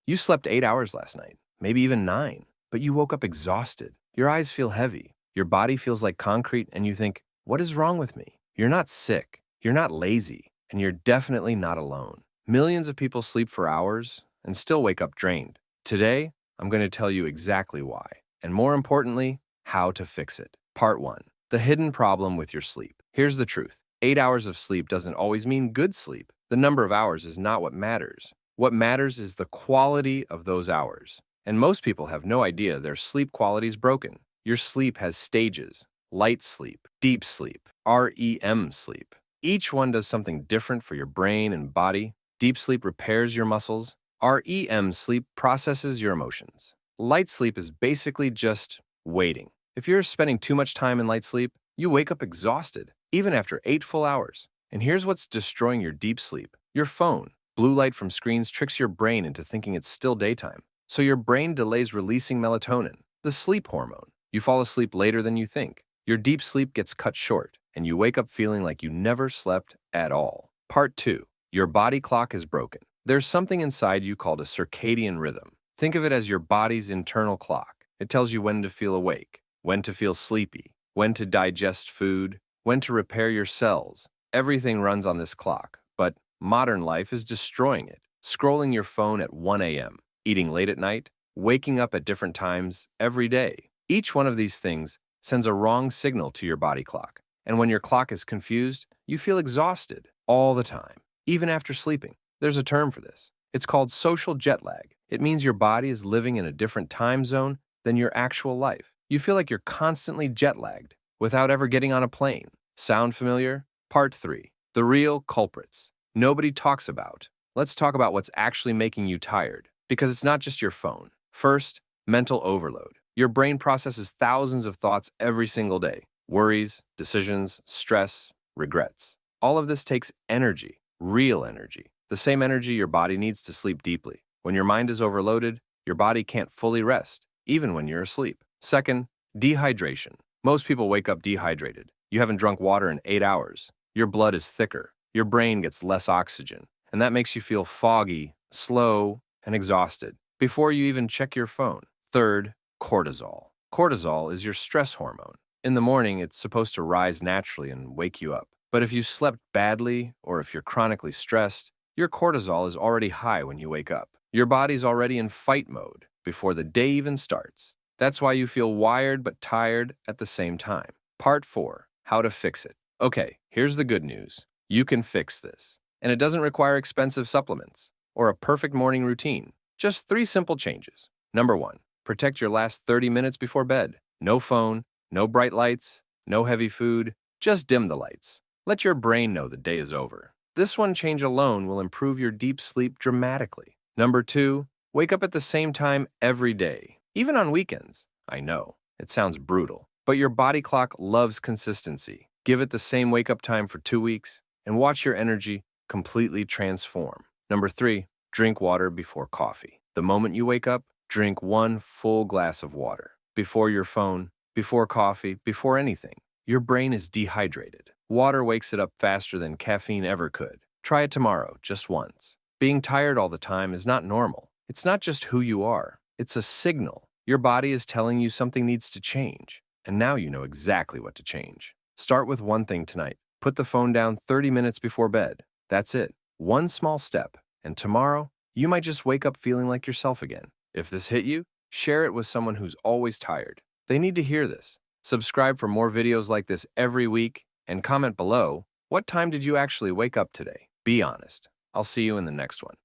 You slept 8 hours last night, maybe even 9, but you woke up exhausted. Your eyes feel heavy, your body feels like concrete, and you think, what is wrong with me? You're not sick, you're not lazy, and you're definitely not alone. Millions of people sleep for hours and still wake up drained. Today, I'm going to tell you exactly why, and more importantly, how to fix it. Part 1. The hidden problem with your sleep. Here's the truth. 8 hours of sleep doesn't always mean good sleep. The number of hours is not what matters. What matters is the quality of those hours. And most people have no idea their sleep quality is broken. Your sleep has stages: light sleep, deep sleep, REM sleep. Each one does something different for your brain and body. Deep sleep repairs your muscles. REM sleep processes your emotions. Light sleep is basically just waiting. If you're spending too much time in light sleep, you wake up exhausted, even after 8 full hours. And here's what's destroying your deep sleep: your phone. Blue light from screens tricks your brain into thinking it's still daytime. So your brain delays releasing melatonin, the sleep hormone. You fall asleep later than you think. Your deep sleep gets cut short, and you wake up feeling like you never slept at all. Part 2. Your body clock is broken. There's something inside you called a circadian rhythm. Think of it as your body's internal clock. It tells you when to feel awake, when to feel sleepy, when to digest food, when to repair your cells. Everything runs on this clock, but modern life is destroying it. Scrolling your phone at 1 a.m., eating late at night, waking up at different times every day. Each one of these things sends a wrong signal to your body clock. And when your clock is confused, you feel exhausted all the time, even after sleeping. There's a term for this. It's called social jet lag. It means your body is living in a different time zone than your actual life. You feel like you're constantly jet lagged without ever getting on a plane. Sound familiar? Part 3. The real culprits. Nobody talks about. Let's talk about what's actually making you tired, because it's not just your phone. First, mental overload. Your brain processes thousands of thoughts every single day. Worries, decisions, stress, regrets. All of this takes energy, real energy, the same energy your body needs to sleep deeply. When your mind is overloaded, your body can't fully rest, even when you're asleep. Second, dehydration. Most people wake up dehydrated. You haven't drunk water in 8 hours. Your blood is thicker. Your brain gets less oxygen, and that makes you feel foggy, slow, and exhausted before you even check your phone. Third, cortisol. Cortisol is your stress hormone. In the morning, it's supposed to rise naturally and wake you up. But if you slept badly or if you're chronically stressed, your cortisol is already high when you wake up. Your body's already in fight mode before the day even starts. That's why you feel wired but tired at the same time. Part 4. How to fix it. Okay, here's the good news. You can fix this. And it doesn't require expensive supplements or a perfect morning routine. Just 3 simple changes. Number 1. Protect your last 30 minutes before bed. No phone, no bright lights, no heavy food. Just dim the lights. Let your brain know the day is over. This one change alone will improve your deep sleep dramatically. Number 2. Wake up at the same time every day, even on weekends. I know, it sounds brutal, but your body clock loves consistency. Give it the same wake-up time for 2 weeks, and watch your energy completely transform. Number 3. Drink water before coffee. The moment you wake up, drink 1 full glass of water. Before your phone, before coffee, before anything. Your brain is dehydrated. Water wakes it up faster than caffeine ever could. Try it tomorrow, just once. Being tired all the time is not normal. It's not just who you are. It's a signal. Your body is telling you something needs to change. And now you know exactly what to change. Start with one thing tonight. Put the phone down 30 minutes before bed. That's it. One small step. And tomorrow, you might just wake up feeling like yourself again. If this hit you, share it with someone who's always tired. They need to hear this. Subscribe for more videos like this every week, and comment below, what time did you actually wake up today? Be honest. I'll see you in the next one.